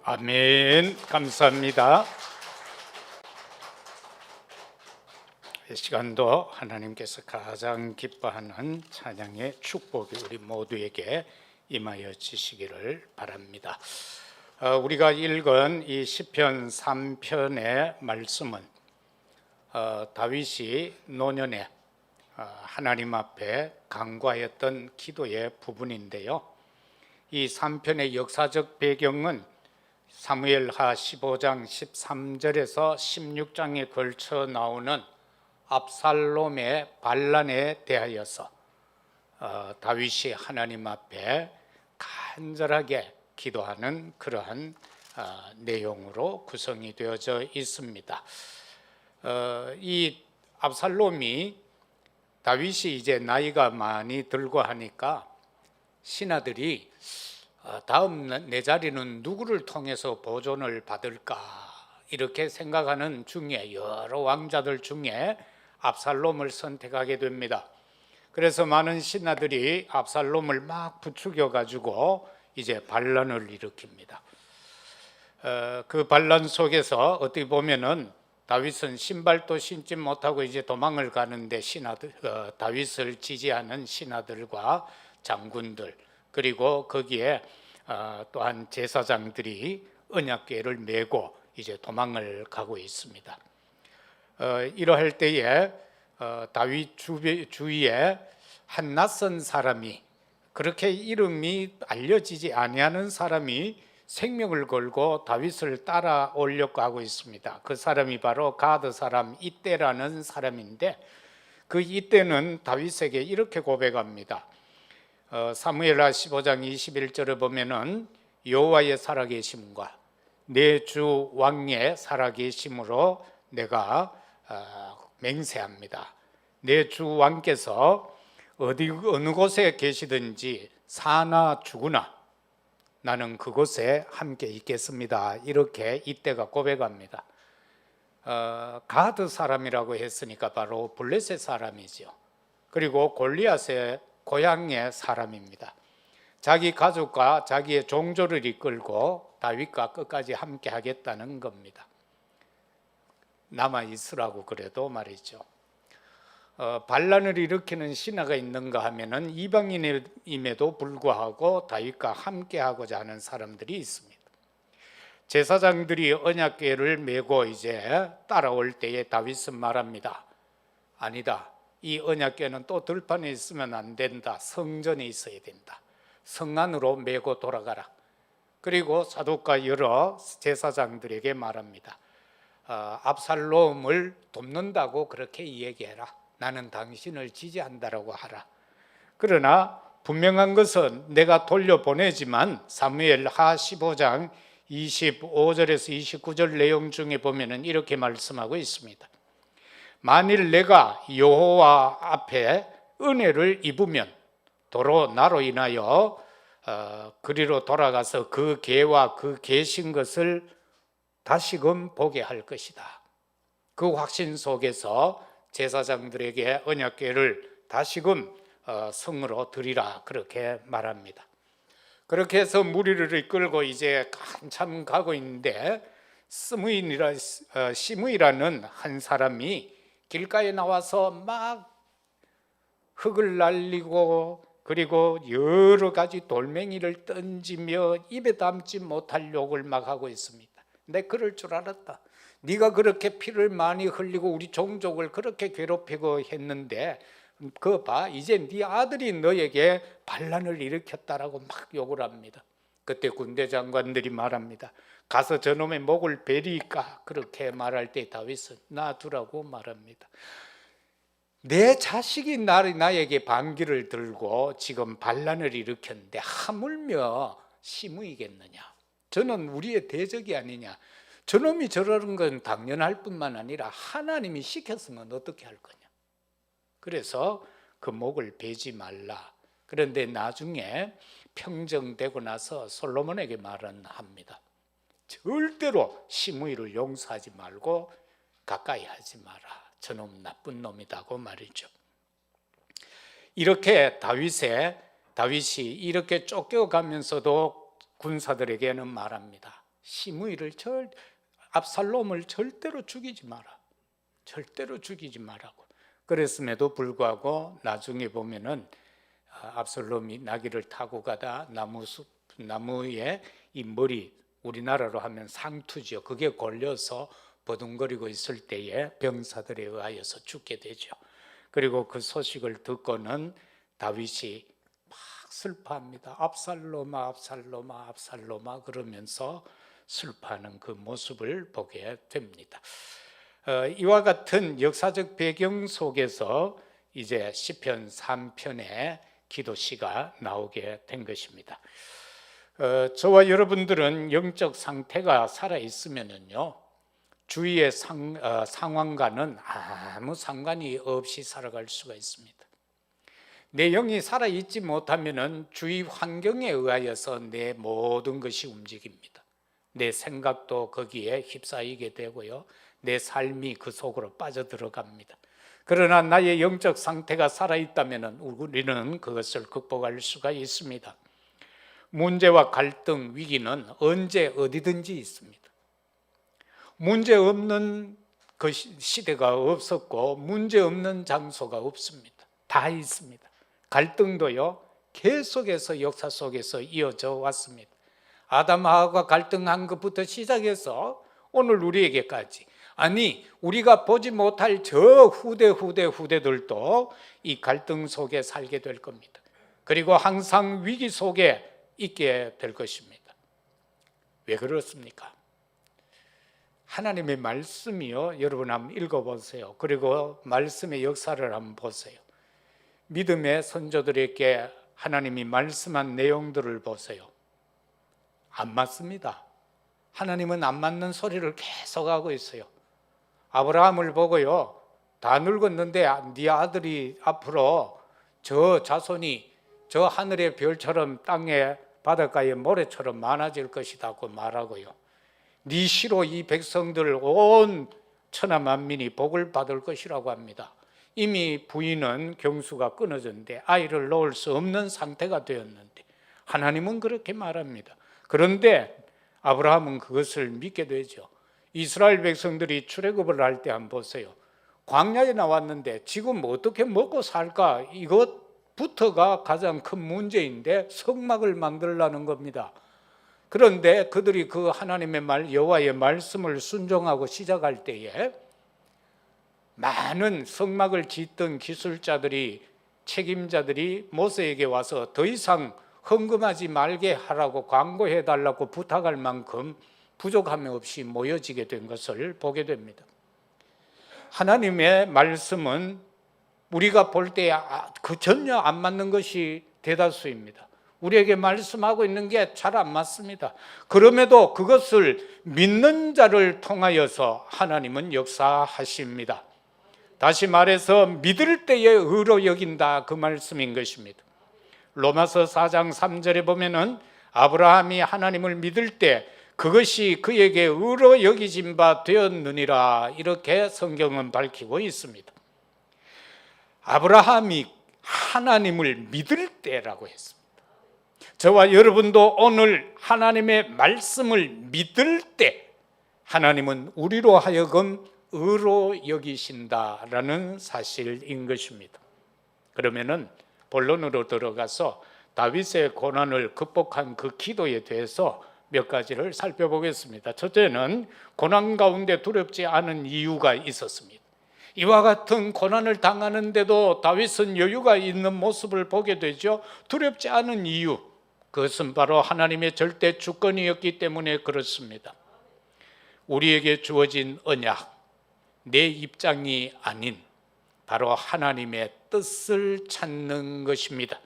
아멘. 감사합니다. 이 시간도 하나님께서 가장 기뻐하는 찬양의 축복이 우리 모두에게 임하여 지시기를 바랍니다. 우리가 읽은 이 시편 3편의 말씀은 다윗이 노년에 하나님 앞에 간구하였던 기도의 부분인데요. 이 3편의 역사적 배경은 사무엘하 15장 13절에서 16장에 걸쳐 나오는 압살롬의 반란에 대하여서 다윗이 하나님 앞에 간절하게 기도하는 그러한 내용으로 구성이 되어져 있습니다. 이 압살롬이 다윗이 이제 나이가 많이 들고 하니까 신하들이 다음 내 자리는 누구를 통해서 보존을 받을까 이렇게 생각하는 중에 여러 왕자들 중에 압살롬을 선택하게 됩니다. 그래서 많은 신하들이 압살롬을 막 부추겨 가지고 이제 반란을 일으킵니다. 그 반란 속에서 어떻게 보면은 다윗은 신발도 신지 못하고 이제 도망을 가는데 다윗을 지지하는 신하들과 장군들 그리고 거기에 또한 제사장들이 언약궤를 메고 이제 도망을 가고 있습니다. 이러할 때에 다윗 주위에 한 낯선 사람이 그렇게 이름이 알려지지 아니하는 사람이 생명을 걸고 다윗을 따라오려고 하고 있습니다. 그 사람이 바로 가드 사람 이때라는 사람인데 그 이때는 다윗에게 이렇게 고백합니다. 사무엘하 15장 21절에 보면은 여호와의 살아계심과 내 주 왕의 살아계심으로 내가 맹세합니다. 내 주 왕께서 어느 곳에 계시든지 사나 죽으나 나는 그곳에 함께 있겠습니다. 이렇게 이때가 고백합니다. 가드 사람이라고 했으니까 바로 블레셋 사람이죠. 그리고 골리앗의 고향의 사람입니다. 자기 가족과 자기의 종조를 이끌고 다윗과 끝까지 함께 하겠다는 겁니다. 남아 있으라고 그래도 말이죠. 반란을 일으키는 신하가 있는가 하면은 이방인임에도 불구하고 다윗과 함께 하고자 하는 사람들이 있습니다. 제사장들이 언약궤를 메고 이제 따라올 때에 다윗은 말합니다. 아니다. 이 언약궤는 또 들판에 있으면 안 된다. 성전에 있어야 된다. 성 안으로 메고 돌아가라. 그리고 사독과 여러 제사장들에게 말합니다. 압살롬을 돕는다고 그렇게 얘기해라. 나는 당신을 지지한다라고 하라. 그러나 분명한 것은 내가 돌려보내지만 사무엘하 15장 25절에서 29절 내용 중에 보면은 이렇게 말씀하고 있습니다. 만일 내가 여호와 앞에 은혜를 입으면 도로 나로 인하여 그리로 돌아가서 그 궤와 그 계신 것을 다시금 보게 할 것이다. 그 확신 속에서 제사장들에게 언약궤를 다시금 성으로 드리라 그렇게 말합니다. 그렇게 해서 무리를 이끌고 이제 한참 가고 있는데 시므이라는 한 사람이 길가에 나와서 막 흙을 날리고 그리고 여러 가지 돌멩이를 던지며 입에 담지 못할 욕을 막 하고 있습니다. 내 그럴 줄 알았다. 네가 그렇게 피를 많이 흘리고 우리 종족을 그렇게 괴롭히고 했는데 그거 봐, 이제 네 아들이 너에게 반란을 일으켰다라고 막 욕을 합니다. 그때 군대 장관들이 말합니다. 가서 저놈의 목을 베리까 그렇게 말할 때 다윗은 놔두라고 말합니다. 내 자식이 나에게 반기를 들고 지금 반란을 일으켰는데 하물며 시므이겠느냐? 저는 우리의 대적이 아니냐? 저놈이 저러는 건 당연할 뿐만 아니라 하나님이 시켰으면 어떻게 할 거냐? 그래서 그 목을 베지 말라. 그런데 나중에 평정되고 나서 솔로몬에게 말은 합니다. 절대로 시므이를 용서하지 말고 가까이 하지 마라. 저놈 나쁜 놈이다고 말이죠. 이렇게 다윗이 이렇게 쫓겨가면서도 군사들에게는 말합니다. 시므이를 압살롬을 절대로 죽이지 마라. 절대로 죽이지 마라고. 그랬음에도 불구하고 나중에 보면은 압살롬이 나귀를 타고 가다 나무에 이 머리, 우리나라로 하면 상투죠. 그게 걸려서 버둥거리고 있을 때에 병사들에 의하여서 죽게 되죠. 그리고 그 소식을 듣고는 다윗이 막 슬퍼합니다. 압살롬아, 압살롬아, 압살롬아 그러면서 슬퍼하는 그 모습을 보게 됩니다. 이와 같은 역사적 배경 속에서 이제 시편 3편의 기도시가 나오게 된 것입니다. 저와 여러분들은 영적 상태가 살아있으면요, 주위의 상황과는 아무 상관이 없이 살아갈 수가 있습니다. 내 영이 살아있지 못하면 주위 환경에 의하여서 내 모든 것이 움직입니다. 내 생각도 거기에 휩싸이게 되고요, 내 삶이 그 속으로 빠져들어갑니다. 그러나 나의 영적 상태가 살아있다면 우리는 그것을 극복할 수가 있습니다. 문제와 갈등, 위기는 언제 어디든지 있습니다. 문제 없는 그 시대가 없었고 문제 없는 장소가 없습니다. 다 있습니다. 갈등도요, 계속해서 역사 속에서 이어져 왔습니다. 아담하와가 갈등한 것부터 시작해서 오늘 우리에게까지, 아니 우리가 보지 못할 저 후대들도 이 갈등 속에 살게 될 겁니다. 그리고 항상 위기 속에 있게 될 것입니다. 왜 그렇습니까? 하나님의 말씀이요, 여러분 한번 읽어보세요. 그리고 말씀의 역사를 한번 보세요. 믿음의 선조들에게 하나님이 말씀한 내용들을 보세요. 안 맞습니다. 하나님은 안 맞는 소리를 계속하고 있어요. 아브라함을 보고요, 다 늙었는데 네 아들이 앞으로 저 자손이 저 하늘의 별처럼 땅의 바닷가의 모래처럼 많아질 것이라고 말하고요, 네 시로 이 백성들 온 천하 만민이 복을 받을 것이라고 합니다. 이미 부인은 경수가 끊어졌는데 아이를 놓을 수 없는 상태가 되었는데 하나님은 그렇게 말합니다. 그런데 아브라함은 그것을 믿게 되죠. 이스라엘 백성들이 출애굽을 할 때 한번 보세요. 광야에 나왔는데 지금 어떻게 먹고 살까? 이것부터가 가장 큰 문제인데 성막을 만들라는 겁니다. 그런데 그들이 그 하나님의 여호와의 말씀을 순종하고 시작할 때에 많은 성막을 짓던 기술자들이, 책임자들이 모세에게 와서 더 이상 헌금하지 말게 하라고 광고해 달라고 부탁할 만큼 부족함이 없이 모여지게 된 것을 보게 됩니다. 하나님의 말씀은 우리가 볼 때 그 전혀 안 맞는 것이 대다수입니다. 우리에게 말씀하고 있는 게 잘 안 맞습니다. 그럼에도 그것을 믿는 자를 통하여서 하나님은 역사하십니다. 다시 말해서 믿을 때에 의로 여긴다, 그 말씀인 것입니다. 로마서 4장 3절에 보면은 아브라함이 하나님을 믿을 때 그것이 그에게 의로 여기진 바 되었느니라, 이렇게 성경은 밝히고 있습니다. 아브라함이 하나님을 믿을 때라고 했습니다. 저와 여러분도 오늘 하나님의 말씀을 믿을 때 하나님은 우리로 하여금 의로 여기신다라는 사실인 것입니다. 그러면은 본론으로 들어가서 다윗의 고난을 극복한 그 기도에 대해서 몇 가지를 살펴보겠습니다. 첫째는 고난 가운데 두렵지 않은 이유가 있었습니다. 이와 같은 고난을 당하는데도 다윗은 여유가 있는 모습을 보게 되죠. 두렵지 않은 이유, 그것은 바로 하나님의 절대 주권이었기 때문에 그렇습니다. 우리에게 주어진 언약, 내 입장이 아닌 바로 하나님의 뜻을 찾는 것입니다.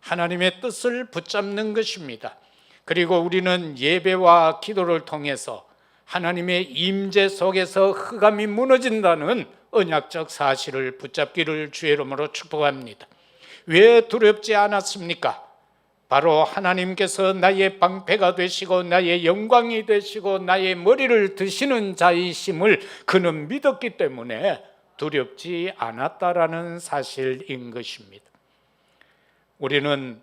하나님의 뜻을 붙잡는 것입니다. 그리고 우리는 예배와 기도를 통해서 하나님의 임재 속에서 흑암이 무너진다는 언약적 사실을 붙잡기를 주의 이름으로 축복합니다. 왜 두렵지 않았습니까? 바로 하나님께서 나의 방패가 되시고 나의 영광이 되시고 나의 머리를 드시는 자이심을 그는 믿었기 때문에 두렵지 않았다라는 사실인 것입니다. 우리는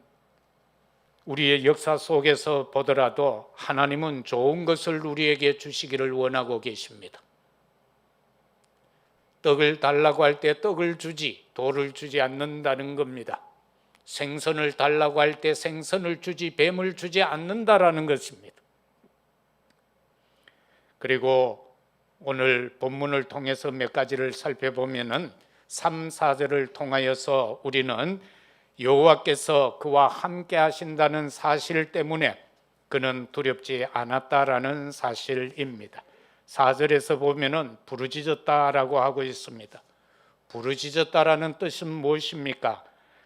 우리의 역사 속에서 보더라도 하나님은 좋은 것을 우리에게 주시기를 원하고 계십니다. 떡을 달라고 할 때 떡을 주지 돌을 주지 않는다는 겁니다. 생선을 달라고 할 때 생선을 주지 뱀을 주지 않는다라는 것입니다. 그리고 오늘 본문을 통해서 몇 가지를 살펴보면은 3, 4절을 통하여서 우리는 여호와께서 그와 함께 하신다는 사실 때문에 그는 두렵지 않았다라는 사실입니다. 4절에서 보면은 부르짖었다라고 하고 있습니다. 부르짖었다라는 뜻은 무엇입니까?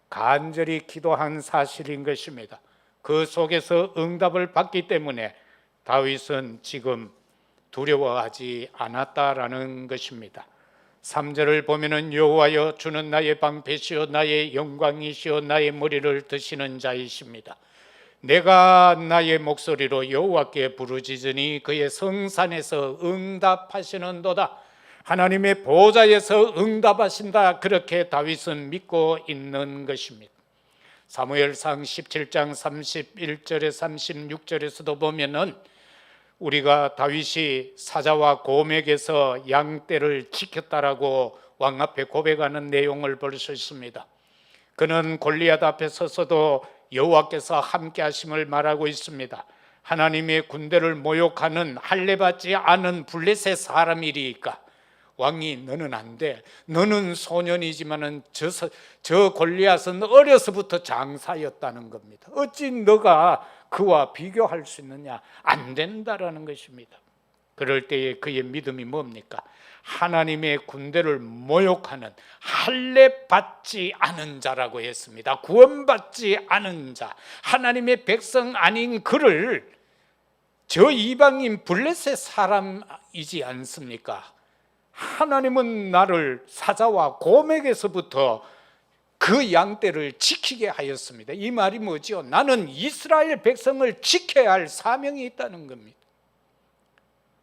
간절히 기도한 사실인 것입니다. 그 속에서 응답을 받기 때문에 다윗은 지금 두려워하지 않았다라는 것입니다. 3절을 보면은 여호와여 주는 나의 방패시오 나의 영광이시오 나의 머리를 드시는 자이십니다. 내가 나의 목소리로 여호와께 부르짖으니 그의 성산에서 응답하시는도다. 하나님의 보좌에서 응답하신다. 그렇게 다윗은 믿고 있는 것입니다. 사무엘상 17장 31절에 36절에서도 보면은 우리가 다윗이 사자와 곰에게서 양떼를 지켰다라고 왕 앞에 고백하는 내용을 볼 수 있습니다. 그는 골리앗 앞에 서서도 여호와께서 함께 하심을 말하고 있습니다. 하나님의 군대를 모욕하는 할례받지 않은 블레셋 사람이리까 왕이 너는 안 돼. 너는 소년이지만은 저 골리앗은 어려서부터 장사였다는 겁니다. 어찌 너가 그와 비교할 수 있느냐? 안 된다라는 것입니다. 그럴 때에 그의 믿음이 뭡니까? 하나님의 군대를 모욕하는 할례받지 않은 자라고 했습니다. 구원받지 않은 자, 하나님의 백성 아닌 그를 저 이방인 블레셋 사람이지 않습니까? 하나님은 나를 사자와 곰에게서부터 그 양떼를 지키게 하였습니다. 이 말이 뭐죠? 나는 이스라엘 백성을 지켜야 할 사명이 있다는 겁니다.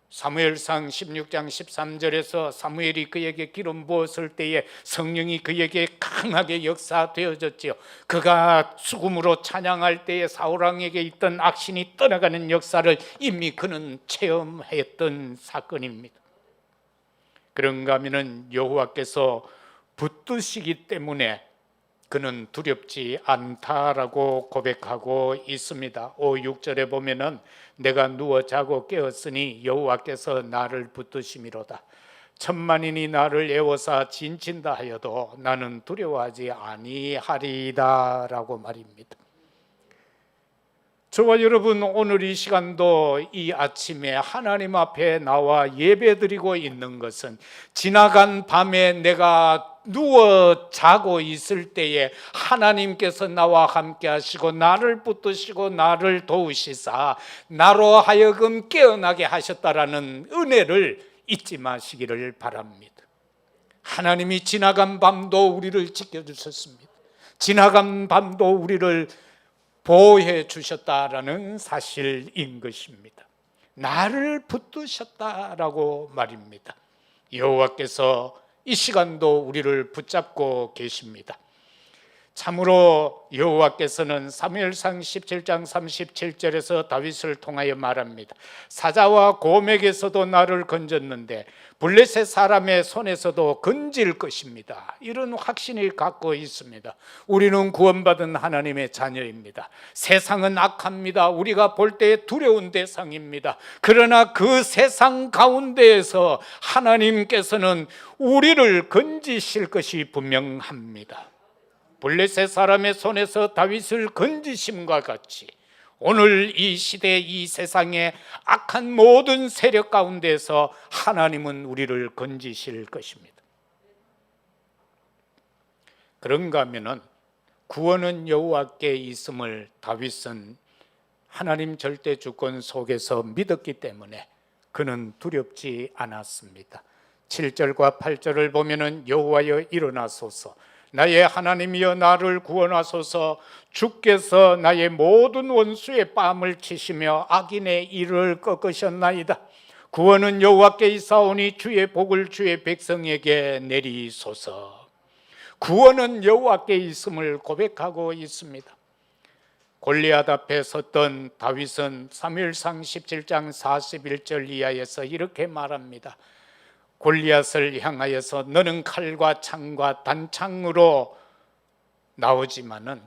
사무엘상 16장 13절에서 사무엘이 그에게 기름 부었을 때에 성령이 그에게 강하게 역사되어졌지요. 그가 수금으로 찬양할 때에 사울왕에게 있던 악신이 떠나가는 역사를 이미 그는 체험했던 사건입니다. 그런가 하면은 여호와께서 붙드시기 때문에 그는 두렵지 않다라고 고백하고 있습니다. 5, 6절에 보면은 내가 누워 자고 깨었으니 여호와께서 나를 붙드심이로다. 천만인이 나를 애워싸 진친다 하여도 나는 두려워하지 아니하리다라고 말입니다. 저와 여러분 오늘 이 시간도 이 아침에 하나님 앞에 나와 예배드리고 있는 것은 지나간 밤에 내가 누워 자고 있을 때에 하나님께서 나와 함께 하시고 나를 붙드시고 나를 도우시사 나로 하여금 깨어나게 하셨다라는 은혜를 잊지 마시기를 바랍니다. 하나님이 지나간 밤도 우리를 지켜주셨습니다. 지나간 밤도 우리를 보호해 주셨다라는 사실인 것입니다. 나를 붙드셨다라고 말입니다. 여호와께서 이 시간도 우리를 붙잡고 계십니다. 참으로 여호와께서는 사무엘상 17장 37절에서 다윗을 통하여 말합니다. 사자와 곰에게서도 나를 건졌는데 블레셋 사람의 손에서도 건질 것입니다. 이런 확신을 갖고 있습니다. 우리는 구원받은 하나님의 자녀입니다. 세상은 악합니다. 우리가 볼 때 두려운 대상입니다. 그러나 그 세상 가운데에서 하나님께서는 우리를 건지실 것이 분명합니다. 블레셋 사람의 손에서 다윗을 건지심과 같이 오늘 이 시대 이 세상의 악한 모든 세력 가운데서 하나님은 우리를 건지실 것입니다. 그런가 하면은 구원은 여호와께 있음을 다윗은 하나님 절대 주권 속에서 믿었기 때문에 그는 두렵지 않았습니다. 7절과 8절을 보면은 여호와여 일어나소서 나의 하나님이여 나를 구원하소서 주께서 나의 모든 원수의 뺨을 치시며 악인의 이를 꺾으셨나이다. 구원은 여호와께 있사오니 주의 복을 주의 백성에게 내리소서. 구원은 여호와께 있음을 고백하고 있습니다. 골리앗 앞에 섰던 다윗은 사무엘상 17장 41절 이하에서 이렇게 말합니다. 골리앗을 향하여서 너는 칼과 창과 단창으로 나오지만은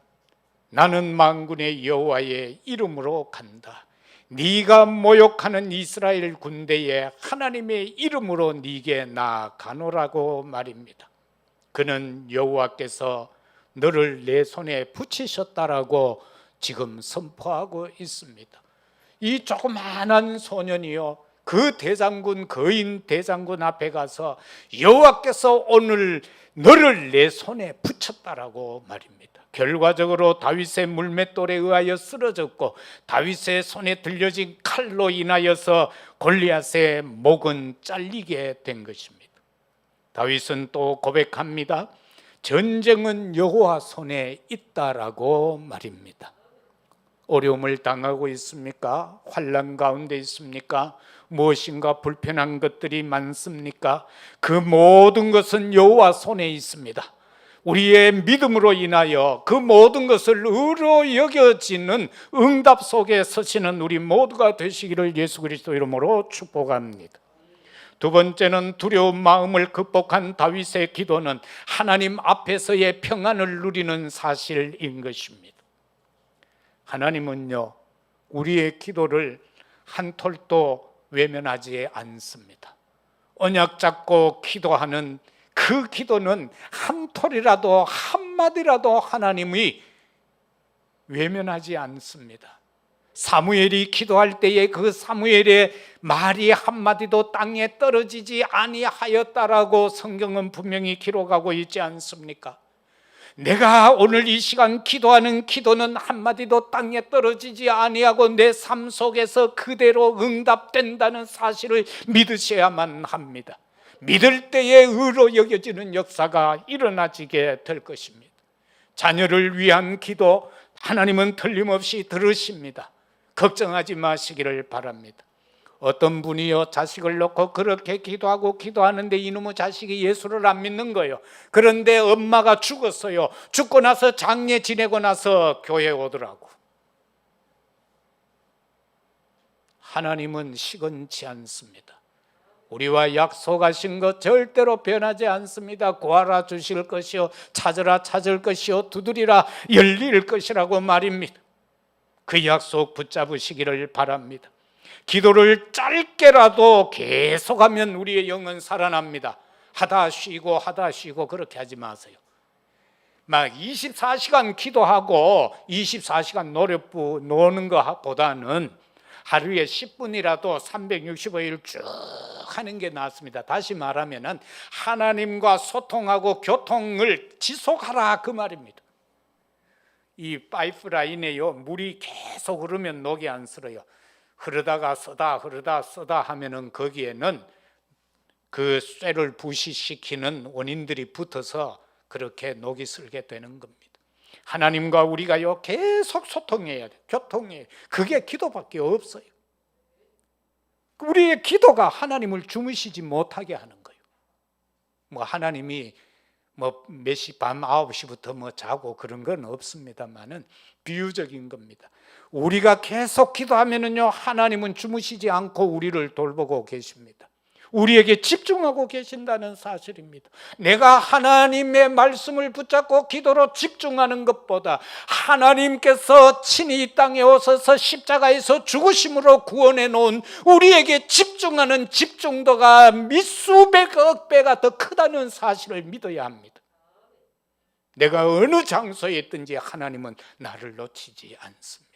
나는 만군의 여호와의 이름으로 간다. 네가 모욕하는 이스라엘 군대에 하나님의 이름으로 네게 나아가노라고 말입니다. 그는 여호와께서 너를 내 손에 붙이셨다라고 지금 선포하고 있습니다. 이 조그마한 소년이요, 그 대장군, 거인 대장군 앞에 가서 여호와께서 오늘 너를 내 손에 붙였다라고 말입니다. 결과적으로 다윗의 물맷돌에 의하여 쓰러졌고 다윗의 손에 들려진 칼로 인하여서 골리앗의 목은 잘리게 된 것입니다. 다윗은 또 고백합니다. 전쟁은 여호와 손에 있다라고 말입니다. 어려움을 당하고 있습니까? 환난 가운데 있습니까? 무엇인가 불편한 것들이 많습니까? 그 모든 것은 여호와 손에 있습니다. 우리의 믿음으로 인하여 그 모든 것을 의로 여겨지는 응답 속에 서시는 우리 모두가 되시기를 예수 그리스도 이름으로 축복합니다. 두 번째는 두려운 마음을 극복한 다윗의 기도는 하나님 앞에서의 평안을 누리는 사실인 것입니다. 하나님은요, 우리의 기도를 한 톨도 외면하지 않습니다. 언약 잡고 기도하는 그 기도는 한 톨이라도 한마디라도 하나님이 외면하지 않습니다. 사무엘이 기도할 때에 그 사무엘의 말이 한마디도 땅에 떨어지지 아니하였다라고 성경은 분명히 기록하고 있지 않습니까? 내가 오늘 이 시간 기도하는 기도는 한마디도 땅에 떨어지지 아니하고 내 삶 속에서 그대로 응답된다는 사실을 믿으셔야만 합니다. 믿을 때에 의로 여겨지는 역사가 일어나지게 될 것입니다. 자녀를 위한 기도 하나님은 틀림없이 들으십니다. 걱정하지 마시기를 바랍니다. 어떤 분이요, 자식을 놓고 그렇게 기도하고 기도하는데 이놈의 자식이 예수를 안 믿는 거예요. 그런데 엄마가 죽었어요. 죽고 나서 장례 지내고 나서 교회에 오더라고. 하나님은 시건치 않습니다. 우리와 약속하신 것 절대로 변하지 않습니다. 구하라 주실 것이요, 찾으라 찾을 것이요, 두드리라 열릴 것이라고 말입니다. 그 약속 붙잡으시기를 바랍니다. 기도를 짧게라도 계속하면 우리의 영은 살아납니다. 하다 쉬고 그렇게 하지 마세요. 막 24시간 기도하고 24시간 노는 것보다는 하루에 10분이라도 365일 쭉 하는 게 낫습니다. 다시 말하면 하나님과 소통하고 교통을 지속하라 그 말입니다. 이 파이프라인에요, 물이 계속 흐르면 녹이 안 슬어요. 흐르다가 쓰다 하면은 거기에는 그 쇠를 부시시키는 원인들이 붙어서 그렇게 녹이 슬게 되는 겁니다. 하나님과 우리가요 계속 소통해야 돼요. 교통해야 돼요. 그게 기도밖에 없어요. 우리의 기도가 하나님을 주무시지 못하게 하는 거예요. 뭐 하나님이 몇 시, 밤 9시부터 자고 그런 건 없습니다만은 비유적인 겁니다. 우리가 계속 기도하면은요, 하나님은 주무시지 않고 우리를 돌보고 계십니다. 우리에게 집중하고 계신다는 사실입니다. 내가 하나님의 말씀을 붙잡고 기도로 집중하는 것보다 하나님께서 친히 이 땅에 오셔서 십자가에서 죽으심으로 구원해 놓은 우리에게 집중하는 집중도가 몇수백억 배가 더 크다는 사실을 믿어야 합니다. 내가 어느 장소에 있든지 하나님은 나를 놓치지 않습니다.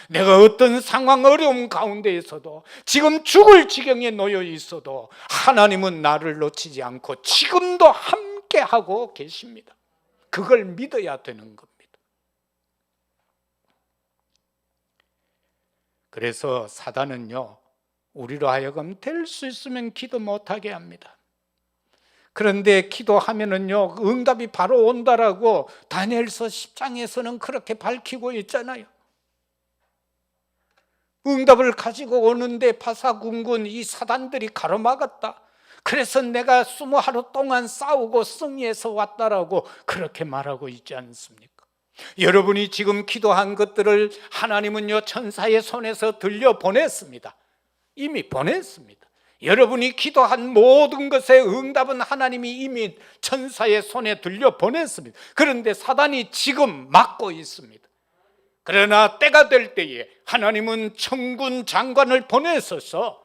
내가 어떤 상황, 어려움 가운데에서도 지금 죽을 지경에 놓여 있어도 하나님은 나를 놓치지 않고 지금도 함께하고 계십니다. 그걸 믿어야 되는 겁니다. 그래서 사단은요, 우리로 하여금 될 수 있으면 기도 못하게 합니다. 그런데 기도하면은요, 응답이 바로 온다라고 다니엘서 10장에서는 그렇게 밝히고 있잖아요. 응답을 가지고 오는데 파사군군 이 사단들이 가로막았다. 그래서 내가 20하루 동안 싸우고 승리해서 왔다라고 그렇게 말하고 있지 않습니까? 여러분이 지금 기도한 것들을 하나님은요 천사의 손에서 들려보냈습니다. 이미 보냈습니다. 여러분이 기도한 모든 것의 응답은 하나님이 이미 천사의 손에 들려보냈습니다. 그런데 사단이 지금 막고 있습니다. 그러나 때가 될 때에 하나님은 천군 장관을 보내셔서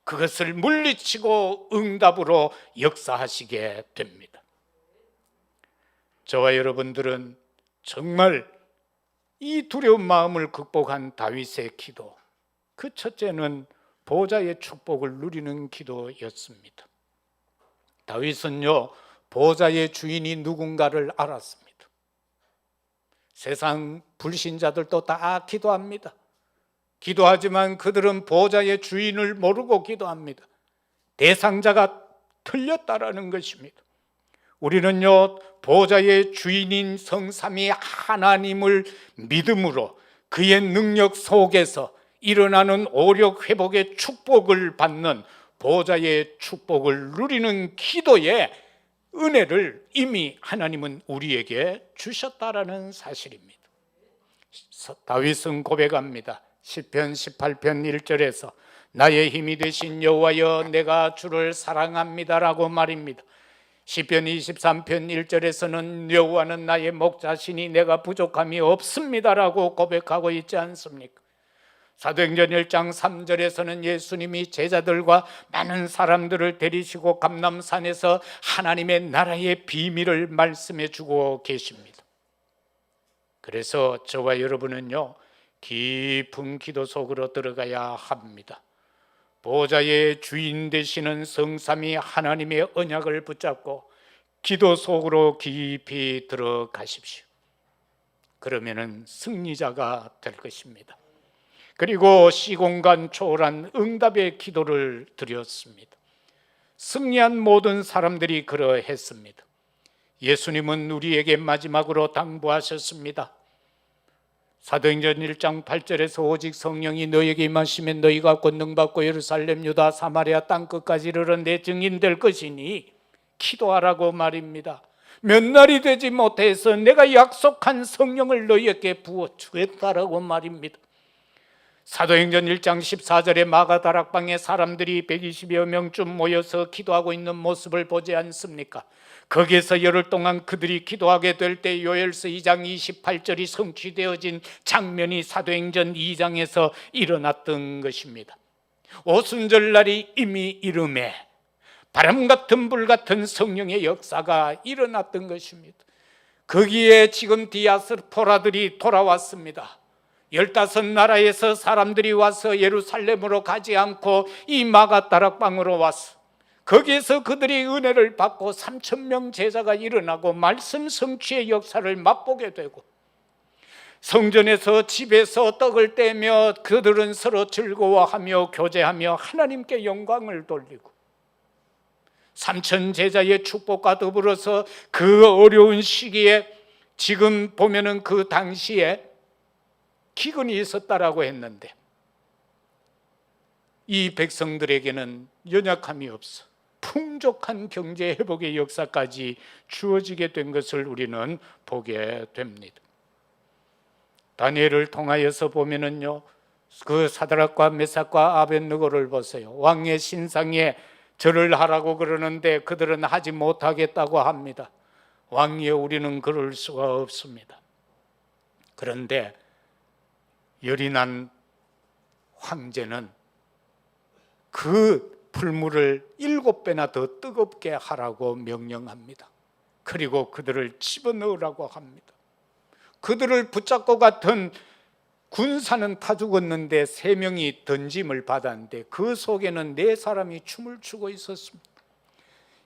그것을 물리치고 응답으로 역사하시게 됩니다. 저와 여러분들은 정말 이 두려운 마음을 극복한 다윗의 기도, 그 첫째는 보좌의 축복을 누리는 기도였습니다. 다윗은요 보좌의 주인이 누군가를 알았습니다. 세상 불신자들도 다 기도합니다. 기도하지만 그들은 보좌의 주인을 모르고 기도합니다. 대상자가 틀렸다라는 것입니다. 우리는요 보좌의 주인인 성삼위 하나님을 믿음으로 그의 능력 속에서 일어나는 오력 회복의 축복을 받는 보좌의 축복을 누리는 기도의 은혜를 이미 하나님은 우리에게 주셨다라는 사실입니다. 다윗은 고백합니다. 시편 18편 1절에서 나의 힘이 되신 여호와여 내가 주를 사랑합니다라고 말입니다. 시편 23편 1절에서는 여호와는 나의 목자시니 내가 부족함이 없습니다라고 고백하고 있지 않습니까? 사도행전 1장 3절에서는 예수님이 제자들과 많은 사람들을 데리시고 감람산에서 하나님의 나라의 비밀을 말씀해 주고 계십니다. 그래서 저와 여러분은요 깊은 기도 속으로 들어가야 합니다. 보좌의 주인 되시는 성삼위 하나님의 언약을 붙잡고 기도 속으로 깊이 들어가십시오. 그러면은 승리자가 될 것입니다. 그리고 시공간 초월한 응답의 기도를 드렸습니다. 승리한 모든 사람들이 그러했습니다. 예수님은 우리에게 마지막으로 당부하셨습니다. 사도행전 1장 8절에서 오직 성령이 너에게 임하시면 너희가 권능받고 예루살렘 유다 사마리아 땅끝까지 이르러 내 증인 될 것이니 기도하라고 말입니다. 몇 날이 되지 못해서 내가 약속한 성령을 너희에게 부어주겠다라고 말입니다. 사도행전 1장 14절에 마가다락방에 사람들이 120여 명쯤 모여서 기도하고 있는 모습을 보지 않습니까? 거기에서 열흘 동안 그들이 기도하게 될 때 요엘서 2장 28절이 성취되어진 장면이 사도행전 2장에서 일어났던 것입니다. 오순절날이 이미 이름에 바람 같은 불 같은 성령의 역사가 일어났던 것입니다. 거기에 지금 디아스포라들이 돌아왔습니다. 15나라에서 사람들이 와서 예루살렘으로 가지 않고 이 마가다락방으로 왔어. 거기에서 그들이 은혜를 받고 3,000명 제자가 일어나고 말씀 성취의 역사를 맛보게 되고 성전에서 집에서 떡을 떼며 그들은 서로 즐거워하며 교제하며 하나님께 영광을 돌리고 3,000 제자의 축복과 더불어서 그 어려운 시기에 지금 보면은 그 당시에 기근이 있었다라고 했는데 이 백성들에게는 연약함이 없어 풍족한 경제 회복의 역사까지 주어지게 된 것을 우리는 보게 됩니다. 다니엘을 통하여서 보면은요, 그 사드락과 메삭과 아벳느고를 보세요. 왕의 신상에 절을 하라고 그러는데 그들은 하지 못하겠다고 합니다. 왕이여 우리는 그럴 수가 없습니다. 그런데 열이 난 황제는 그 풀물을 7배나 더 뜨겁게 하라고 명령합니다. 그리고 그들을 집어넣으라고 합니다. 그들을 붙잡고 갔던 군사는 타 죽었는데 3명이 던짐을 받았는데 그 속에는 4사람이 춤을 추고 있었습니다.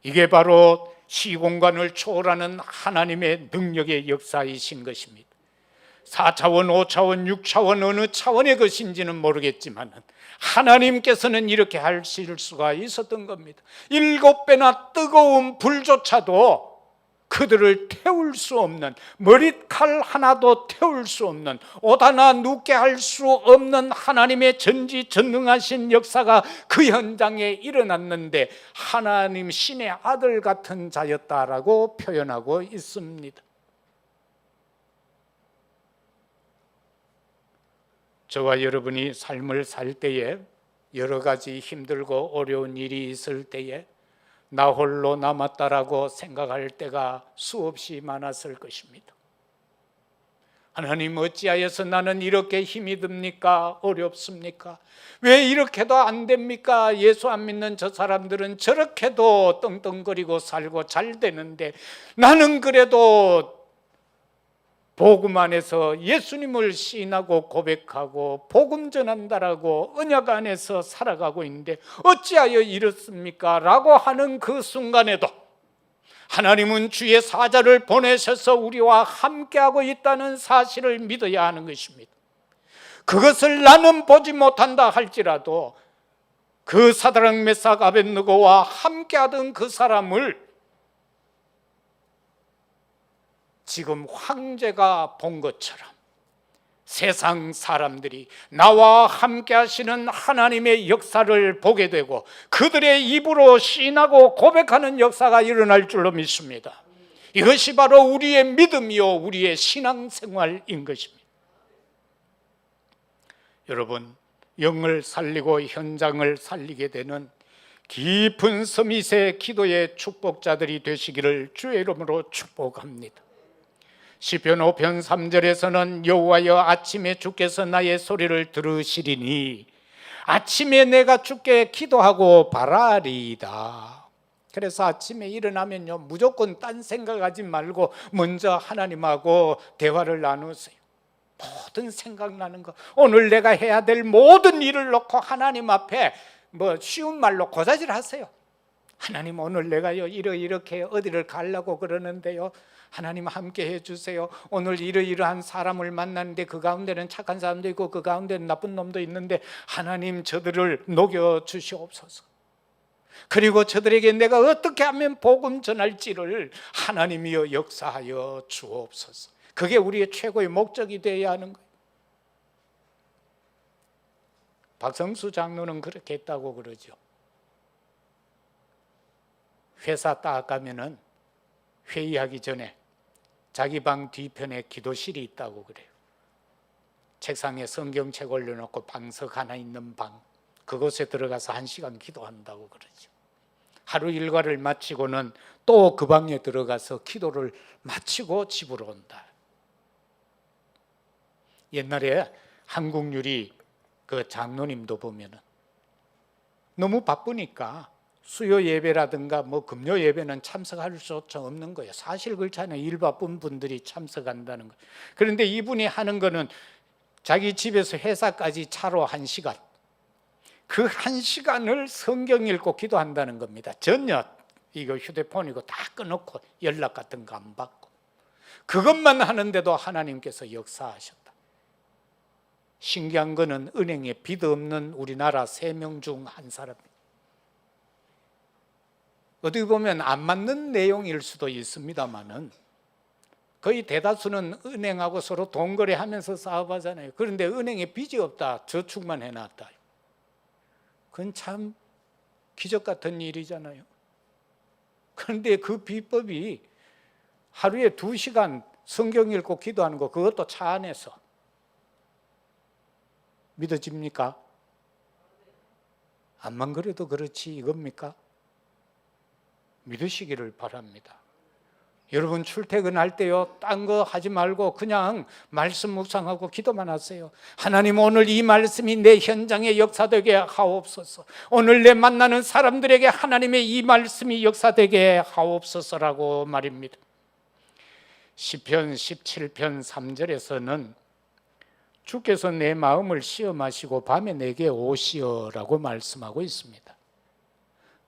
이게 바로 시공간을 초월하는 하나님의 능력의 역사이신 것입니다. 4차원, 5차원, 6차원 어느 차원의 것인지는 모르겠지만 하나님께서는 이렇게 하실 수가 있었던 겁니다. 7배나 뜨거운 불조차도 그들을 태울 수 없는, 머리칼 하나도 태울 수 없는, 옷 하나 눕게 할 수 없는 하나님의 전지전능하신 역사가 그 현장에 일어났는데 하나님 신의 아들 같은 자였다라고 표현하고 있습니다. 저와 여러분이 삶을 살 때에 여러 가지 힘들고 어려운 일이 있을 때에 나 홀로 남았다라고 생각할 때가 수없이 많았을 것입니다. 하나님, 어찌하여서 나는 이렇게 힘이 듭니까? 어렵습니까? 왜 이렇게도 안 됩니까? 예수 안 믿는 저 사람들은 저렇게도 떵떵거리고 살고 잘 되는데 나는 그래도 복음 안에서 예수님을 시인하고 고백하고 복음 전한다라고 언약 안에서 살아가고 있는데 어찌하여 이렇습니까? 라고 하는 그 순간에도 하나님은 주의 사자를 보내셔서 우리와 함께하고 있다는 사실을 믿어야 하는 것입니다. 그것을 나는 보지 못한다 할지라도 그 사드락 메삭 아벳느고와 함께하던 그 사람을 지금 황제가 본 것처럼 세상 사람들이 나와 함께 하시는 하나님의 역사를 보게 되고 그들의 입으로 시인하고 고백하는 역사가 일어날 줄로 믿습니다. 이것이 바로 우리의 믿음이요 우리의 신앙생활인 것입니다. 여러분, 영을 살리고 현장을 살리게 되는 깊은 서밋의 기도의 축복자들이 되시기를 주의 이름으로 축복합니다. 시편 5편 3절에서는 여호와여 아침에 주께서 나의 소리를 들으시리니 아침에 내가 주께 기도하고 바라리이다. 그래서 아침에 일어나면요 무조건 딴 생각하지 말고 먼저 하나님하고 대화를 나누세요. 모든 생각나는 거, 오늘 내가 해야 될 모든 일을 놓고 하나님 앞에 쉬운 말로 고자질 하세요. 하나님, 오늘 내가요 이렇게 어디를 가려고 그러는데요 하나님 함께 해주세요. 오늘 이러이러한 사람을 만났는데 그 가운데는 착한 사람도 있고 그 가운데는 나쁜 놈도 있는데 하나님 저들을 녹여주시옵소서. 그리고 저들에게 내가 어떻게 하면 복음 전할지를 하나님이여 역사하여 주옵소서. 그게 우리의 최고의 목적이 되어야 하는 거예요. 박성수 장로는 그렇게 했다고 그러죠. 회사 딱 가면은 회의하기 전에 자기 방 뒤편에 기도실이 있다고 그래요. 책상에 성경책 올려놓고 방석 하나 있는 방, 그곳에 들어가서 1시간 기도한다고 그러죠. 하루 일과를 마치고는 또 그 방에 들어가서 기도를 마치고 집으로 온다. 옛날에 한국유리 그 장로님도 보면은 너무 바쁘니까 수요 예배라든가 금요 예배는 참석할 수조차 없는 거예요. 사실 그렇잖아요. 일 바쁜 분들이 참석한다는 거. 그런데 이분이 하는 거는 자기 집에서 회사까지 차로 1시간, 그 1시간을 성경 읽고 기도한다는 겁니다. 전혀 이거 휴대폰이고 다 끊어놓고 연락 같은 거 안 받고 그것만 하는데도 하나님께서 역사하셨다. 신기한 거는 은행에 빚 없는 우리나라 3명 중 한 사람입니다. 어떻게 보면 안 맞는 내용일 수도 있습니다만은 거의 대다수는 은행하고 서로 돈 거래하면서 사업하잖아요. 그런데 은행에 빚이 없다, 저축만 해놨다. 그건 참 기적 같은 일이잖아요. 그런데 그 비법이 하루에 2시간 성경 읽고 기도하는 거, 그것도 차 안에서. 믿어집니까? 안만 그래도 그렇지 이겁니까? 믿으시기를 바랍니다. 여러분 출퇴근할 때요 딴 거 하지 말고 그냥 말씀 묵상하고 기도만 하세요. 하나님, 오늘 이 말씀이 내 현장에 역사되게 하옵소서. 오늘 내 만나는 사람들에게 하나님의 이 말씀이 역사되게 하옵소서라고 말입니다. 시편 17편 3절에서는 주께서 내 마음을 시험하시고 밤에 내게 오시어라고 말씀하고 있습니다.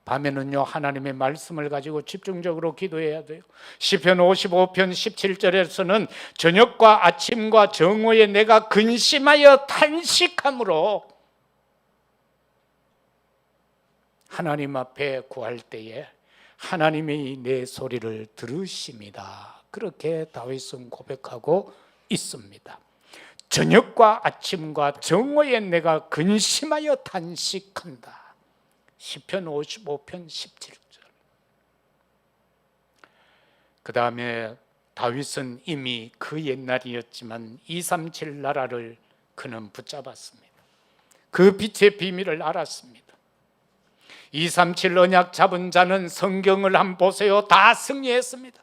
밤에는요 하나님의 말씀을 가지고 집중적으로 기도해야 돼요. 시편 55편 17절에서는 저녁과 아침과 정오에 내가 근심하여 탄식함으로 하나님 앞에 구할 때에 하나님이 내 소리를 들으십니다. 그렇게 다윗은 고백하고 있습니다. 저녁과 아침과 정오에 내가 근심하여 탄식한다. 시편 55편 17절. 그 다음에 다윗은 이미 그 옛날이었지만 237 나라를 그는 붙잡았습니다. 그 빛의 비밀을 알았습니다. 237 언약 잡은 자는 성경을 한번 보세요. 다 승리했습니다.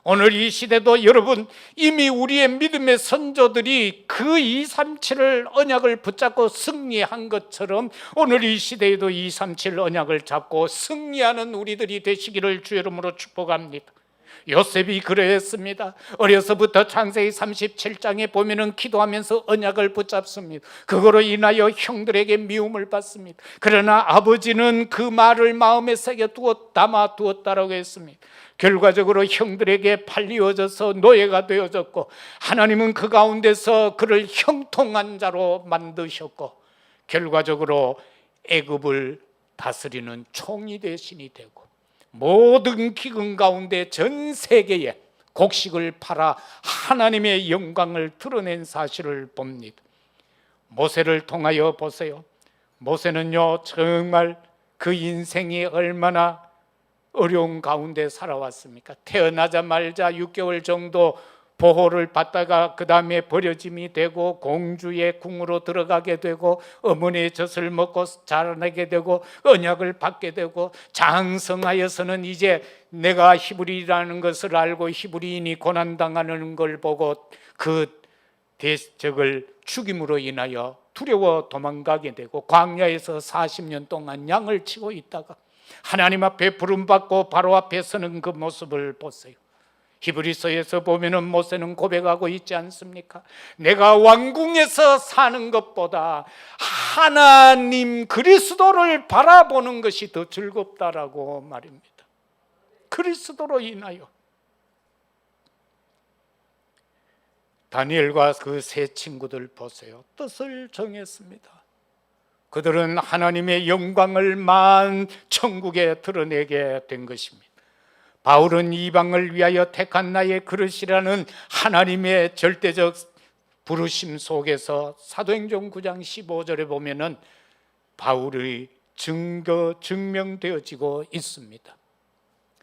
오늘 이 시대도 여러분 이미 우리의 믿음의 선조들이 그 237 언약을 붙잡고 승리한 것처럼 오늘 이 시대에도 237 언약을 잡고 승리하는 우리들이 되시기를 주 이름으로 축복합니다. 요셉이 그러했습니다. 어려서부터 창세기 37장에 보면은 기도하면서 언약을 붙잡습니다. 그거로 인하여 형들에게 미움을 받습니다. 그러나 아버지는 그 말을 마음에 새겨 담아 두었다라고 했습니다. 결과적으로 형들에게 팔리어져서 노예가 되어졌고, 하나님은 그 가운데서 그를 형통한 자로 만드셨고, 결과적으로 애굽을 다스리는 총리 대신이 되고, 모든 기근 가운데 전 세계에 곡식을 팔아 하나님의 영광을 드러낸 사실을 봅니다. 모세를 통하여 보세요. 모세는요, 정말 그 인생이 얼마나 어려운 가운데 살아왔습니까? 태어나자마자 6개월 정도 보호를 받다가 그 다음에 버려짐이 되고 공주의 궁으로 들어가게 되고 어머니의 젖을 먹고 자라나게 되고 언약을 받게 되고 장성하여서는 이제 내가 히브리라는 것을 알고 히브리인이 고난당하는 걸 보고 그 대적을 죽임으로 인하여 두려워 도망가게 되고 광야에서 40년 동안 양을 치고 있다가 하나님 앞에 부름받고 바로 앞에 서는 그 모습을 보세요. 히브리서에서 보면은 모세는 고백하고 있지 않습니까? 내가 왕궁에서 사는 것보다 하나님 그리스도를 바라보는 것이 더 즐겁다라고 말입니다. 그리스도로 인하여. 다니엘과 그 세 친구들 보세요. 뜻을 정했습니다. 그들은 하나님의 영광을 만 천국에 드러내게 된 것입니다. 바울은 이방을 위하여 택한 나의 그릇이라는 하나님의 절대적 부르심 속에서 사도행전 9장 15절에 보면은 바울의 증명되어지고 있습니다.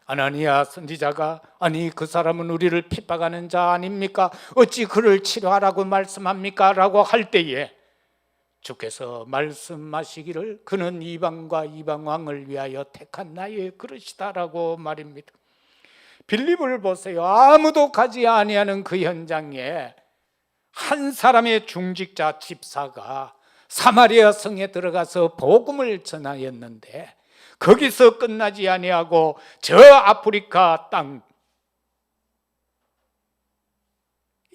아나니아 선지자가 아니 그 사람은 우리를 핍박하는 자 아닙니까? 어찌 그를 치료하라고 말씀합니까? 라고 할 때에 주께서 말씀하시기를 그는 이방과 이방왕을 위하여 택한 나의 그릇이다 라고 말입니다. 빌립을 보세요. 아무도 가지 아니하는 그 현장에 한 사람의 중직자 집사가 사마리아 성에 들어가서 복음을 전하였는데 거기서 끝나지 아니하고 저 아프리카 땅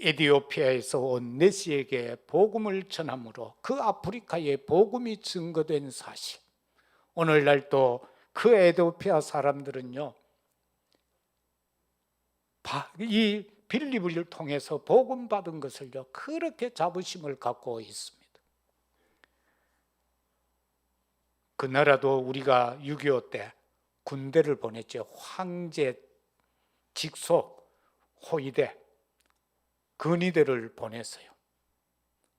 에티오피아에서 온 네시에게 복음을 전함으로 그 아프리카에 복음이 증거된 사실. 오늘날 또 그 에티오피아 사람들은요, 이 빌립을 통해서 복음 받은 것을요 그렇게 자부심을 갖고 있습니다. 그 나라도 우리가 6.25 때 군대를 보냈죠. 황제 직속 호위대 근위대를 보냈어요.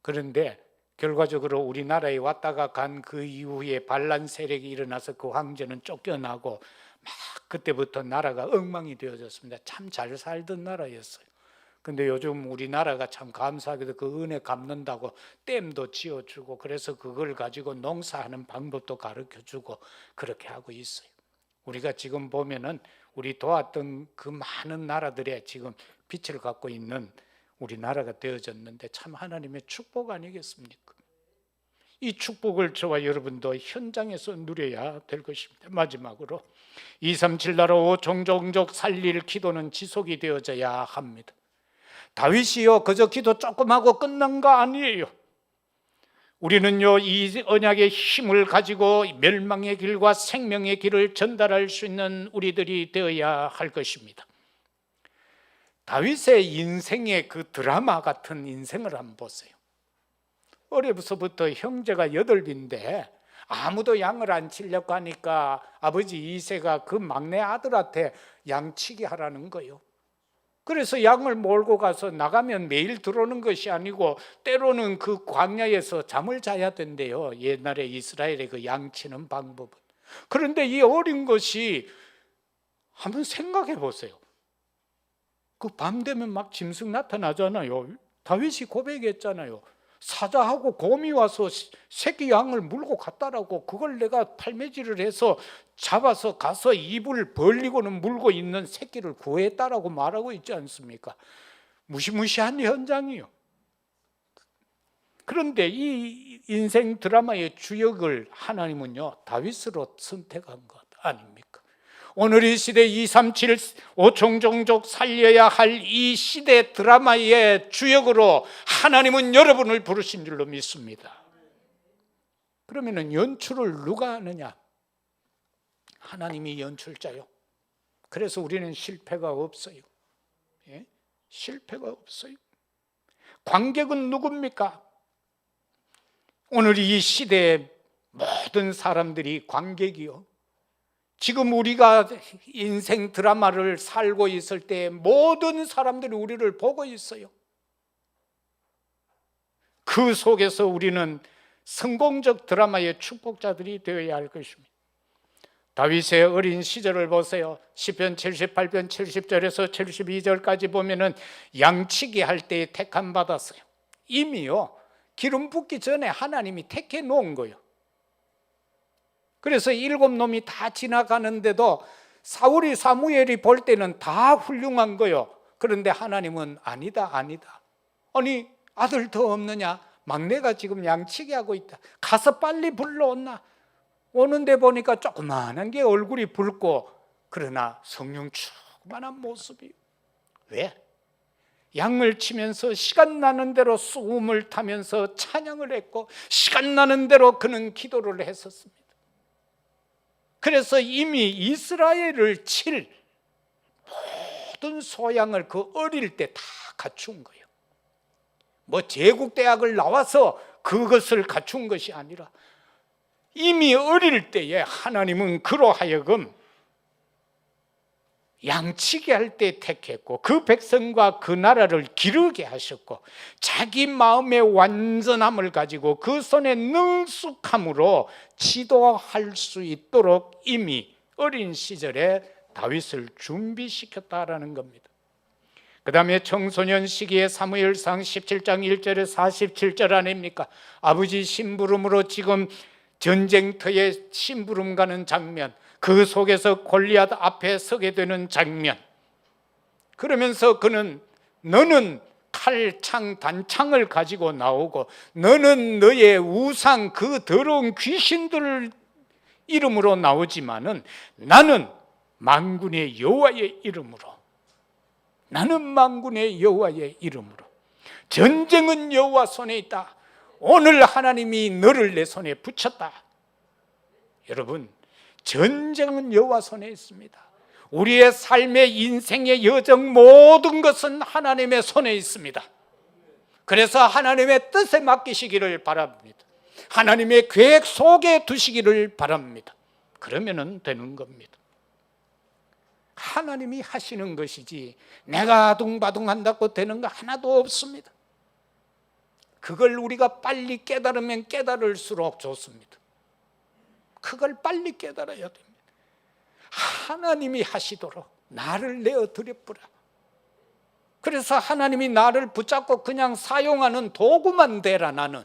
그런데 결과적으로 우리나라에 왔다가 간 그 이후에 반란 세력이 일어나서 그 황제는 쫓겨나고 막 그때부터 나라가 엉망이 되어졌습니다. 참 잘 살던 나라였어요. 근데 요즘 우리나라가 참 감사하게도 그 은혜 갚는다고 댐도 지어주고 그래서 그걸 가지고 농사하는 방법도 가르쳐주고 그렇게 하고 있어요. 우리가 지금 보면은 우리 도왔던 그 많은 나라들의 지금 빛을 갖고 있는 우리나라가 되어졌는데 참 하나님의 축복 아니겠습니까? 이 축복을 저와 여러분도 현장에서 누려야 될 것입니다. 마지막으로 237 나라 5종족 살릴 기도는 지속이 되어져야 합니다. 다윗이요 그저 기도 조금 하고 끝난 거 아니에요. 우리는요 이 언약의 힘을 가지고 멸망의 길과 생명의 길을 전달할 수 있는 우리들이 되어야 할 것입니다. 다윗의 인생의 그 드라마 같은 인생을 한번 보세요. 어려서부터 형제가 8인데 아무도 양을 안 치려고 하니까 아버지 이새가 그 막내 아들한테 양치기 하라는 거예요. 그래서 양을 몰고 가서 나가면 매일 들어오는 것이 아니고 때로는 그 광야에서 잠을 자야 된대요. 옛날에 이스라엘의 그 양치는 방법은. 그런데 이 어린 것이 한번 생각해 보세요. 그 밤 되면 막 짐승 나타나잖아요. 다윗이 고백했잖아요. 사자하고 곰이 와서 새끼 양을 물고 갔다라고, 그걸 내가 팔매질을 해서 잡아서 가서 입을 벌리고는 물고 있는 새끼를 구했다라고 말하고 있지 않습니까? 무시무시한 현장이요. 그런데 이 인생 드라마의 주역을 하나님은요, 다윗으로 선택한 것 아닙니까? 오늘 이 시대 237 5총종족 살려야 할 이 시대 드라마의 주역으로 하나님은 여러분을 부르신 줄로 믿습니다. 그러면 연출을 누가 하느냐? 하나님이 연출자요. 그래서 우리는 실패가 없어요. 예? 실패가 없어요. 관객은 누굽니까? 오늘 이 시대의 모든 사람들이 관객이요. 지금 우리가 인생 드라마를 살고 있을 때 모든 사람들이 우리를 보고 있어요. 그 속에서 우리는 성공적 드라마의 축복자들이 되어야 할 것입니다. 다윗의 어린 시절을 보세요. 시편 78편 70절에서 72절까지 보면은 양치기 할 때 택함 받았어요. 이미요, 기름 붓기 전에 하나님이 택해 놓은 거예요. 그래서 7놈이 다 지나가는데도 사울이 사무엘이 볼 때는 다 훌륭한 거예요. 그런데 하나님은 아니다. 아니, 아들 더 없느냐? 막내가 지금 양치기 하고 있다. 가서 빨리 불러온나? 오는데 보니까 조그마한 게 얼굴이 붉고, 그러나 성령 충만한 모습이. 왜? 양을 치면서 시간 나는 대로 수음을 타면서 찬양을 했고, 시간 나는 대로 그는 기도를 했었습니다. 그래서 이미 이스라엘을 칠 모든 소양을 그 어릴 때 다 갖춘 거예요. 뭐 제국대학을 나와서 그것을 갖춘 것이 아니라 이미 어릴 때에 하나님은 그로 하여금 양치기 할 때 택했고, 그 백성과 그 나라를 기르게 하셨고, 자기 마음의 완전함을 가지고 그 손의 능숙함으로 지도할 수 있도록 이미 어린 시절에 다윗을 준비시켰다라는 겁니다. 그 다음에 청소년 시기에 사무엘상 17장 1절에 47절 아닙니까? 아버지 심부름으로 지금 전쟁터에 심부름 가는 장면, 그 속에서 골리앗 앞에 서게 되는 장면, 그러면서 그는 너는 칼창 단창을 가지고 나오고, 너는 너의 우상 그 더러운 귀신들 이름으로 나오지만은 나는 만군의 여호와의 이름으로, 나는 만군의 여호와의 이름으로, 전쟁은 여호와 손에 있다. 오늘 하나님이 너를 내 손에 붙였다. 여러분, 전쟁은 여호와 손에 있습니다. 우리의 삶의 인생의 여정 모든 것은 하나님의 손에 있습니다. 그래서 하나님의 뜻에 맡기시기를 바랍니다. 하나님의 계획 속에 두시기를 바랍니다. 그러면 되는 겁니다. 하나님이 하시는 것이지 내가 아둥바둥한다고 되는 거 하나도 없습니다. 그걸 우리가 빨리 깨달으면 깨달을수록 좋습니다. 그걸 빨리 깨달아야 됩니다. 하나님이 하시도록 나를 내어드려보라. 그래서 하나님이 나를 붙잡고 그냥 사용하는 도구만 되라. 나는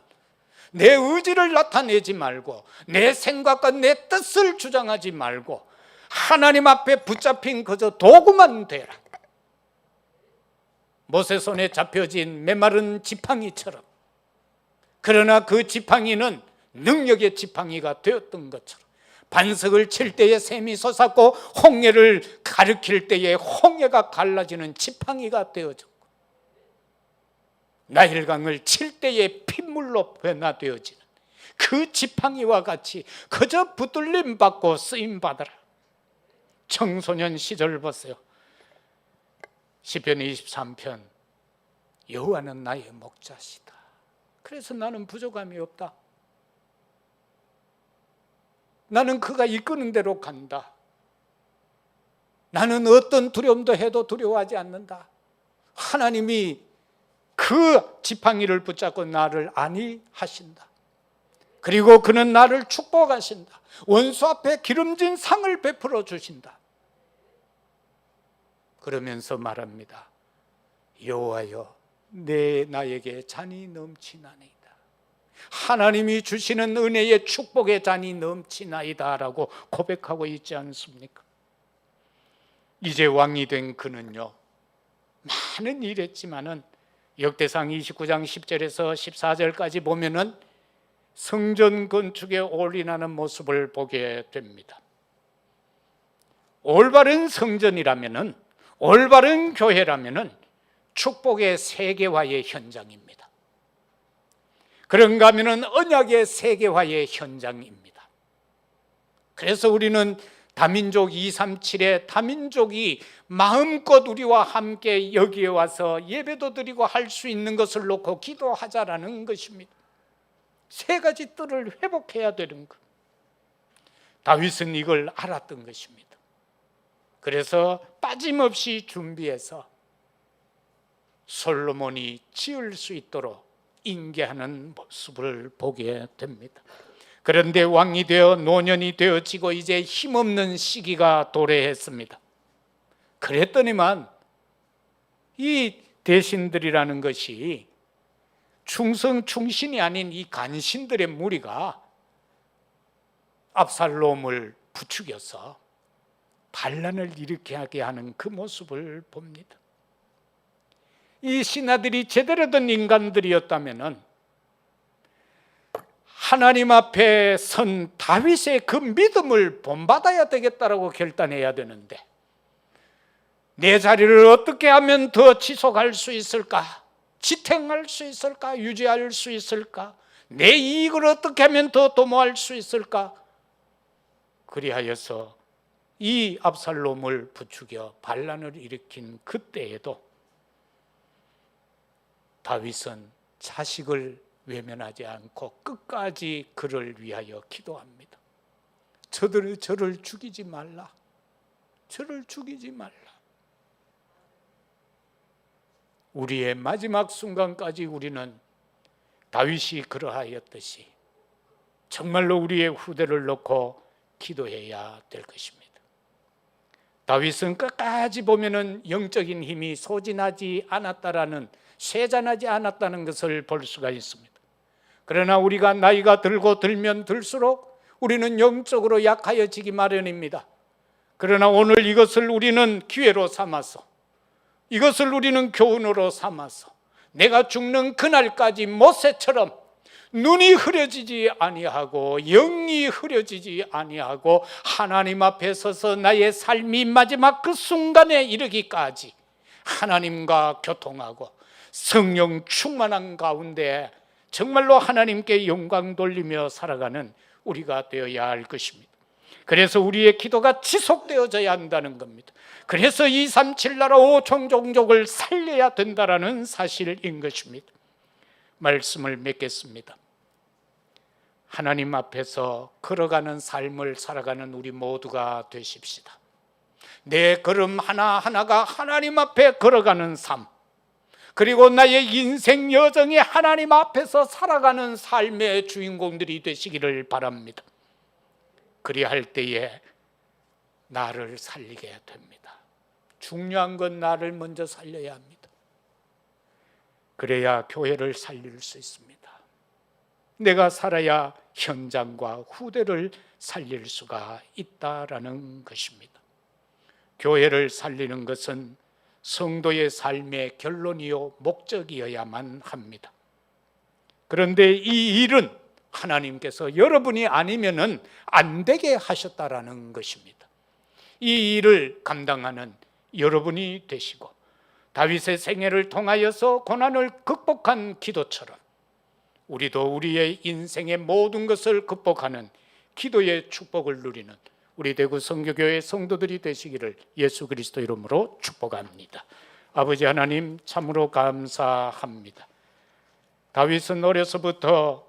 내 의지를 나타내지 말고, 내 생각과 내 뜻을 주장하지 말고, 하나님 앞에 붙잡힌 그저 도구만 되라. 모세 손에 잡혀진 메마른 지팡이처럼. 그러나 그 지팡이는 능력의 지팡이가 되었던 것처럼, 반석을 칠 때에 샘이 솟았고 홍해를 가리킬 때에 홍해가 갈라지는 지팡이가 되어졌고, 나일강을 칠 때에 핏물로 변화되어지는 그 지팡이와 같이 그저 붙들림 받고 쓰임 받아라. 청소년 시절 보세요. 시편 23편, 여호와는 나의 목자시다. 그래서 나는 부족함이 없다. 나는 그가 이끄는 대로 간다. 나는 어떤 두려움도 해도 두려워하지 않는다. 하나님이 그 지팡이를 붙잡고 나를 안위하신다. 그리고 그는 나를 축복하신다. 원수 앞에 기름진 상을 베풀어 주신다. 그러면서 말합니다. 여호와여, 나에게 잔이 넘치나이다. 하나님이 주시는 은혜의 축복의 잔이 넘치나이다라고 고백하고 있지 않습니까? 이제 왕이 된 그는요, 많은 일 했지만은 역대상 29장 10절에서 14절까지 보면은 성전 건축에 올인하는 모습을 보게 됩니다. 올바른 성전이라면은, 올바른 교회라면은 축복의 세계화의 현장입니다. 그런가 하면은 언약의 세계화의 현장입니다. 그래서 우리는 다민족 237의 다민족이 마음껏 우리와 함께 여기에 와서 예배도 드리고 할 수 있는 것을 놓고 기도하자라는 것입니다. 세 가지 뜰을 회복해야 되는 것. 다윗은 이걸 알았던 것입니다. 그래서 빠짐없이 준비해서 솔로몬이 지을 수 있도록 인계하는 모습을 보게 됩니다. 그런데 왕이 되어 노년이 되어지고 이제 힘없는 시기가 도래했습니다. 그랬더니만 이 대신들이라는 것이 충신이 아닌 이 간신들의 무리가 압살롬을 부추겨서 반란을 일으키게 하는 그 모습을 봅니다. 이 신하들이 제대로 된 인간들이었다면 하나님 앞에 선 다윗의 그 믿음을 본받아야 되겠다라고 결단해야 되는데, 내 자리를 어떻게 하면 더 지속할 수 있을까? 지탱할 수 있을까? 유지할 수 있을까? 내 이익을 어떻게 하면 더 도모할 수 있을까? 그리하여서 이 압살롬을 부추겨 반란을 일으킨 그때에도 다윗은 자식을 외면하지 않고 끝까지 그를 위하여 기도합니다. 저를 죽이지 말라. 저를 죽이지 말라. 우리의 마지막 순간까지 우리는 다윗이 그러하였듯이 정말로 우리의 후대를 놓고 기도해야 될 것입니다. 다윗은 끝까지 보면은 영적인 힘이 소진하지 않았다라는, 쇠잔하지 않았다는 것을 볼 수가 있습니다. 그러나 우리가 나이가 들면 들수록 우리는 영적으로 약하여지기 마련입니다. 그러나 오늘 이것을 우리는 기회로 삼아서, 이것을 우리는 교훈으로 삼아서 내가 죽는 그날까지 모세처럼 눈이 흐려지지 아니하고 영이 흐려지지 아니하고 하나님 앞에 서서 나의 삶이 마지막 그 순간에 이르기까지 하나님과 교통하고 성령 충만한 가운데 정말로 하나님께 영광 돌리며 살아가는 우리가 되어야 할 것입니다. 그래서 우리의 기도가 지속되어져야 한다는 겁니다. 그래서 237 나라 5천 종족을 살려야 된다는 사실인 것입니다. 말씀을 맺겠습니다. 하나님 앞에서 걸어가는 삶을 살아가는 우리 모두가 되십시다. 내 걸음 하나하나가 하나님 앞에 걸어가는 삶, 그리고 나의 인생 여정이 하나님 앞에서 살아가는 삶의 주인공들이 되시기를 바랍니다. 그리할 때에 나를 살리게 됩니다. 중요한 건 나를 먼저 살려야 합니다. 그래야 교회를 살릴 수 있습니다. 내가 살아야 현장과 후대를 살릴 수가 있다라는 것입니다. 교회를 살리는 것은 성도의 삶의 결론이요 목적이어야만 합니다. 그런데 이 일은 하나님께서 여러분이 아니면은 안 되게 하셨다라는 것입니다. 이 일을 감당하는 여러분이 되시고, 다윗의 생애를 통하여서 고난을 극복한 기도처럼 우리도 우리의 인생의 모든 것을 극복하는 기도의 축복을 누리는 우리 대구 선교교회 성도들이 되시기를 예수 그리스도 이름으로 축복합니다. 아버지 하나님, 참으로 감사합니다. 다윗은 어려서부터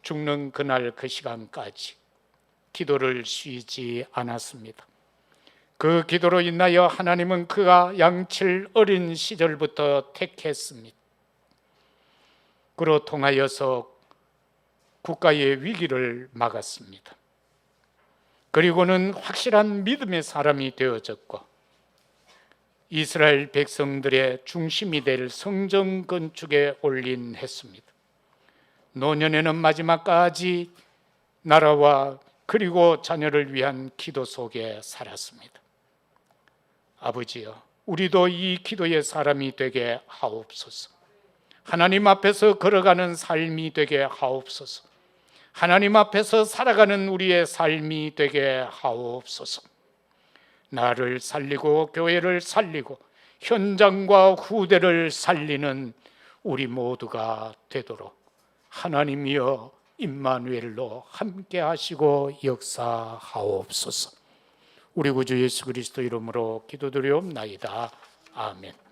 죽는 그날 그 시간까지 기도를 쉬지 않았습니다. 그 기도로 인하여 하나님은 그가 양칠 어린 시절부터 택했습니다. 그로 통하여서 국가의 위기를 막았습니다. 그리고는 확실한 믿음의 사람이 되어졌고, 이스라엘 백성들의 중심이 될 성전 건축에 올인했습니다. 노년에는 마지막까지 나라와 그리고 자녀를 위한 기도 속에 살았습니다. 아버지여, 우리도 이 기도의 사람이 되게 하옵소서. 하나님 앞에서 걸어가는 삶이 되게 하옵소서. 하나님 앞에서 살아가는 우리의 삶이 되게 하옵소서. 나를 살리고 교회를 살리고 현장과 후대를 살리는 우리 모두가 되도록 하나님이여 임마누엘로 함께 하시고 역사하옵소서. 우리 구주 예수 그리스도 이름으로 기도드리옵나이다. 아멘.